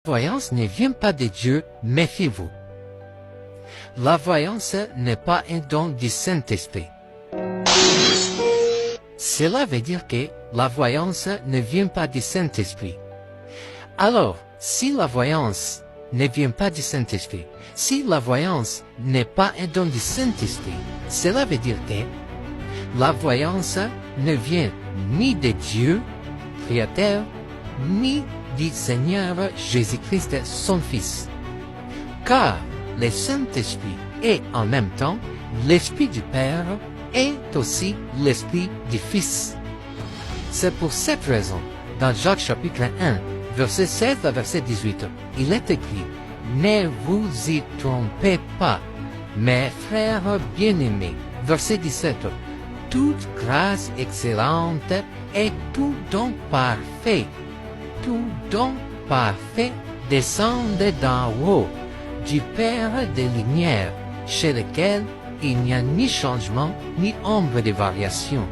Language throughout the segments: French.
La voyance ne vient pas de Dieu, méfiez-vous. La voyance n'est pas un don du Saint-Esprit. Cela veut dire que la voyance ne vient pas du Saint-Esprit. Alors, si la voyance ne vient pas du Saint-Esprit, si la voyance n'est pas un don du Saint-Esprit, cela veut dire que la voyance ne vient ni de Dieu, Créateur, ni du Seigneur Jésus-Christ, son Fils. Car le Saint-Esprit est en même temps l'Esprit du Père et aussi l'Esprit du Fils. C'est pour cette raison, dans Jacques chapitre 1, verset 16 à verset 18, il est écrit, « Ne vous y trompez pas, mes frères bien-aimés. » Verset 17, « Toute grâce excellente et tout don parfait, tout don parfait descend d'en haut, du Père des Lumières, chez lequel il n'y a ni changement ni ombre de variation. »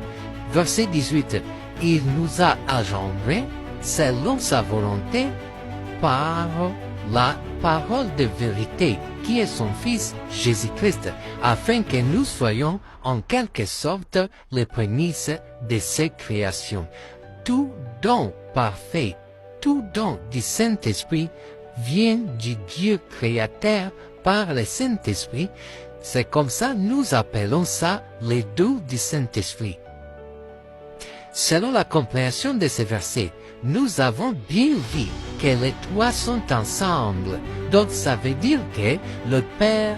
Verset 18, « Il nous a engendrés selon sa volonté par la parole de vérité, qui est son Fils Jésus-Christ, afin que nous soyons en quelque sorte les prémices de ses créations. » Tout don parfait, tout don du Saint-Esprit vient du Dieu créateur par le Saint-Esprit. C'est comme ça nous appelons ça les dons du Saint-Esprit. Selon la compréhension de ce verset, nous avons bien vu que les trois sont ensemble. Donc ça veut dire que le Père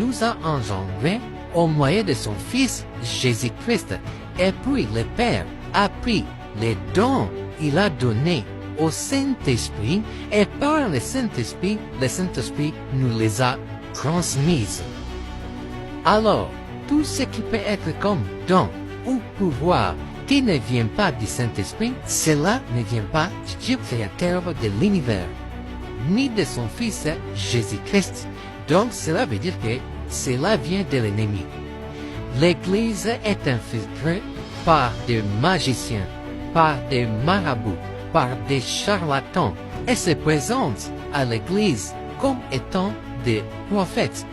nous a engendrés au moyen de son Fils Jésus-Christ. Et puis le Père a pris les dons il a donnés au Saint-Esprit et par le Saint-Esprit nous les a transmises. Alors, tout ce qui peut être comme don ou pouvoir qui ne vient pas du Saint-Esprit, cela ne vient pas du Dieu créateur de l'univers, ni de son Fils Jésus-Christ. Donc cela veut dire que cela vient de l'ennemi. L'Église est infiltrée par des magiciens, par des marabouts, par des charlatans, et se présente à l'Église comme étant des prophètes,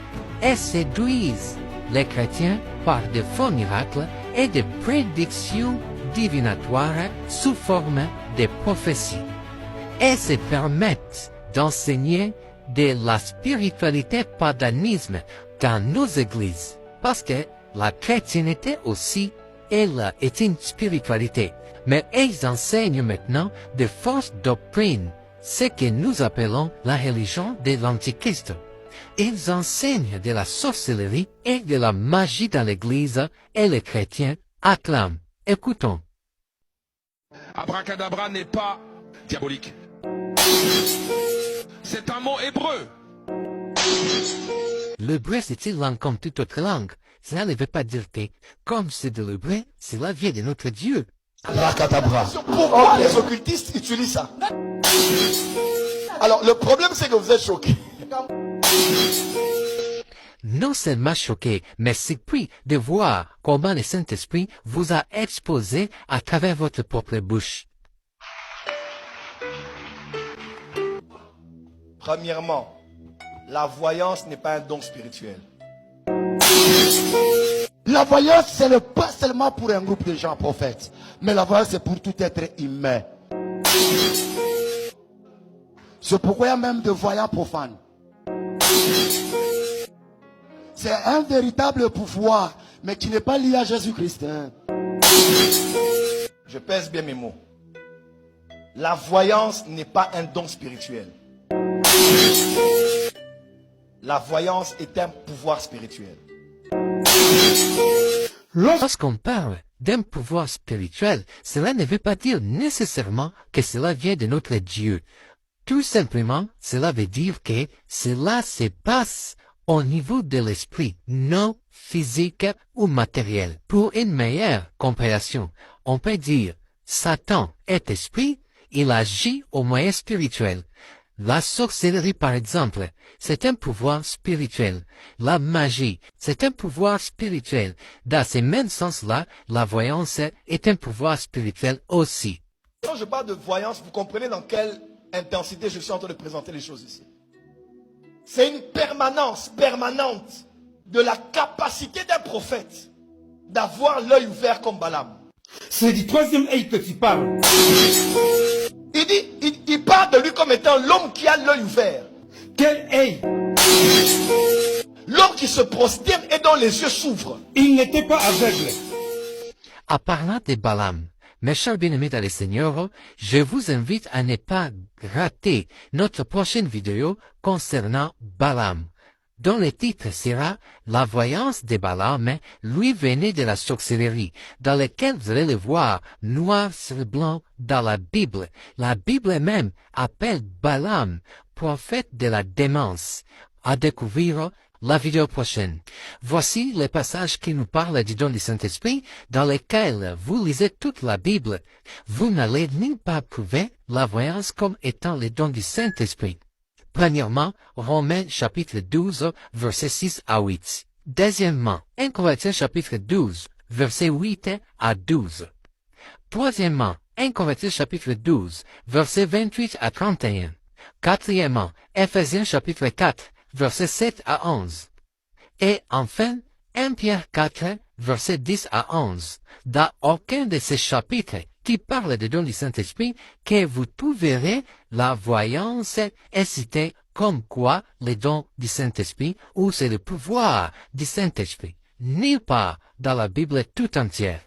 et séduisent les chrétiens par de faux miracles et des prédictions divinatoires sous forme de prophéties, et se permettent d'enseigner de la spiritualité paganisme dans nos églises, parce que la chrétienté aussi, elle est une spiritualité. Mais ils enseignent maintenant de fausses doctrines, ce que nous appelons la religion de l'Antichrist. Ils enseignent de la sorcellerie et de la magie dans l'Église et les chrétiens acclament. Écoutons. Abracadabra n'est pas diabolique. C'est un mot hébreu. L'hébreu c'est une langue comme toute autre langue. Cela ne veut pas dire que, comme c'est de l'hébreu, cela vient de notre Dieu. Abracadabra. Pourquoi les occultistes utilisent ça? Alors, le problème, c'est que vous êtes choqués. Non seulement choqué, mais surpris de voir comment le Saint-Esprit vous a exposé à travers votre propre bouche. Premièrement, la voyance n'est pas un don spirituel. La voyance, c'est pas seulement pour un groupe de gens prophètes, mais la voyance, c'est pour tout être humain. C'est pourquoi il y a même de voyants profanes. C'est un véritable pouvoir, mais qui n'est pas lié à Jésus-Christ. Je pèse bien mes mots. La voyance n'est pas un don spirituel. La voyance est un pouvoir spirituel. Lorsqu'on parle d'un pouvoir spirituel, cela ne veut pas dire nécessairement que cela vient de notre Dieu. Tout simplement, cela veut dire que cela se passe au niveau de l'esprit, non physique ou matériel. Pour une meilleure compréhension, on peut dire Satan est esprit, il agit au moyen spirituel. La sorcellerie, par exemple, c'est un pouvoir spirituel. La magie, c'est un pouvoir spirituel. Dans ce même sens-là, la voyance est un pouvoir spirituel aussi. Quand je parle de voyance, vous comprenez dans quel intensité, je suis en train de présenter les choses ici. C'est une permanence permanente de la capacité d'un prophète d'avoir l'œil ouvert comme Balaam. C'est du troisième œil que tu parles. Il parle de lui comme étant l'homme qui a l'œil ouvert. Quel œil? L'homme qui se prosterne et dont les yeux s'ouvrent. Il n'était pas aveugle. En parlant de Balaam, mes chers bien-aimés dans le Seigneur, je vous invite à ne pas rater notre prochaine vidéo concernant Balaam, dont le titre sera « La voyance de Balaam lui venait de la sorcellerie », dans lequel vous allez le voir noir sur blanc dans la Bible. La Bible même appelle Balaam prophète de la démence. À découvrir la vidéo prochaine. Voici le passage qui nous parle du don du Saint-Esprit, dans lequel vous lisez toute la Bible. Vous n'allez ni pas prouver la voyance comme étant le don du Saint-Esprit. Premièrement, Romains chapitre 12, versets 6 à 8. Deuxièmement, 1 Corinthiens chapitre 12, versets 8 à 12. Troisièmement, 1 Corinthiens chapitre 12, versets 28 à 31. Quatrièmement, Ephésiens chapitre 4, versets 7 à 11. Et enfin, 1 Pierre 4, versets 10 à 11. Dans aucun de ces chapitres qui parlent des dons du Saint-Esprit, que vous trouverez la voyance est citée comme quoi les dons du Saint-Esprit ou c'est le pouvoir du Saint-Esprit. Nulle part dans la Bible tout entière.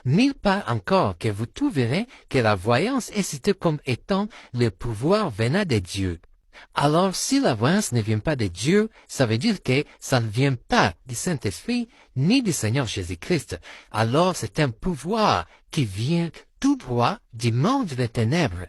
Nulle part encore que vous trouverez que la voyance est citée comme étant le pouvoir venant de Dieu. Alors, si la voyance ne vient pas de Dieu, ça veut dire que ça ne vient pas du Saint-Esprit ni du Seigneur Jésus-Christ. Alors, c'est un pouvoir qui vient tout droit du monde des ténèbres.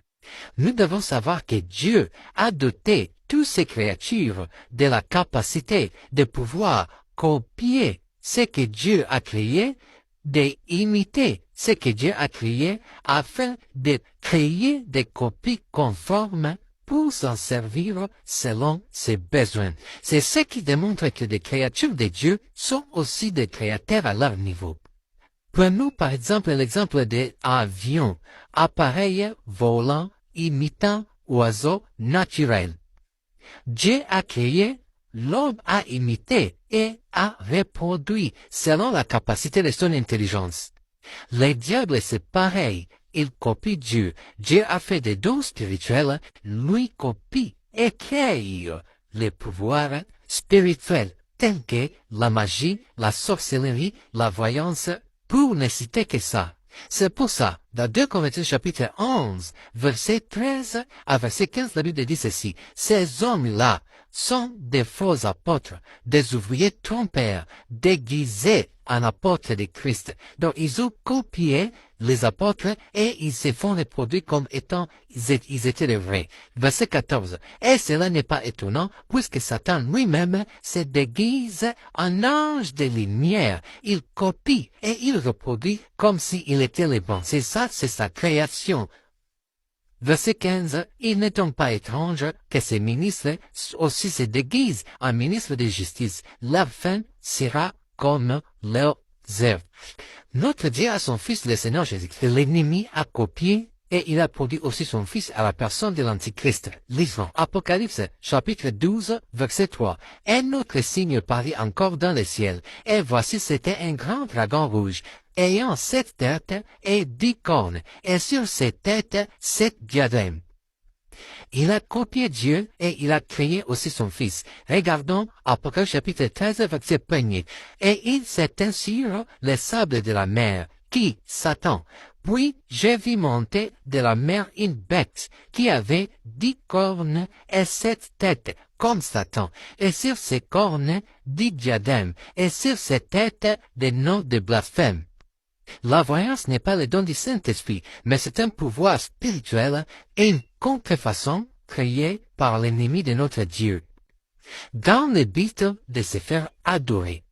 Nous devons savoir que Dieu a doté toutes ces créatures de la capacité de pouvoir copier ce que Dieu a créé, d'imiter ce que Dieu a créé afin de créer des copies conformes pour s'en servir selon ses besoins. C'est ce qui démontre que les créatures de Dieu sont aussi des créateurs à leur niveau. Prenons par exemple l'exemple des avions, appareils volants imitant oiseaux naturels. Dieu a créé, l'homme a imité et a reproduit selon la capacité de son intelligence. Les diables, c'est pareil. Il copie Dieu. Dieu a fait des dons spirituels, lui copie et crée les pouvoirs spirituels tels que la magie, la sorcellerie, la voyance, pour ne citer que ça. C'est pour ça, dans 2 Corinthiens chapitre 11, verset 13 à verset 15, la Bible dit ceci. Ces hommes-là sont des faux apôtres, des ouvriers trompeurs, déguisés en apôtres de Christ. Donc, ils ont copié les apôtres et ils se font reproduire comme étant, ils étaient les vrais. Verset 14. Et cela n'est pas étonnant, puisque Satan lui-même se déguise en ange de lumière. Il copie et il reproduit comme s'il était le bon. C'est ça, c'est sa création. Verset 15, il n'est donc pas étrange que ces ministres aussi se déguisent en ministres de justice. Leur fin sera comme leurs œuvres. Notre Dieu a son Fils, le Seigneur Jésus-Christ. L'ennemi a copié et il a produit aussi son Fils à la personne de l'Antichrist. Lisons Apocalypse, chapitre 12, verset 3. Un autre signe parut encore dans le ciel, et voici c'était un grand dragon rouge, ayant 7 têtes et 10 cornes, et sur ces têtes 7 diadèmes. Il a copié Dieu et il a créé aussi son Fils. Regardons Apocalypse chapitre 13, verset 1er. Et il s'étend sur les sables de la mer, qui, Satan. Puis j'ai vu monter de la mer une bête qui avait 10 cornes et 7 têtes, comme Satan, et sur ses cornes 10 diadèmes, et sur ses têtes des noms de blasphème. La voyance n'est pas le don du Saint-Esprit, mais c'est un pouvoir spirituel et une contrefaçon créée par l'ennemi de notre Dieu, dans le but de se faire adorer.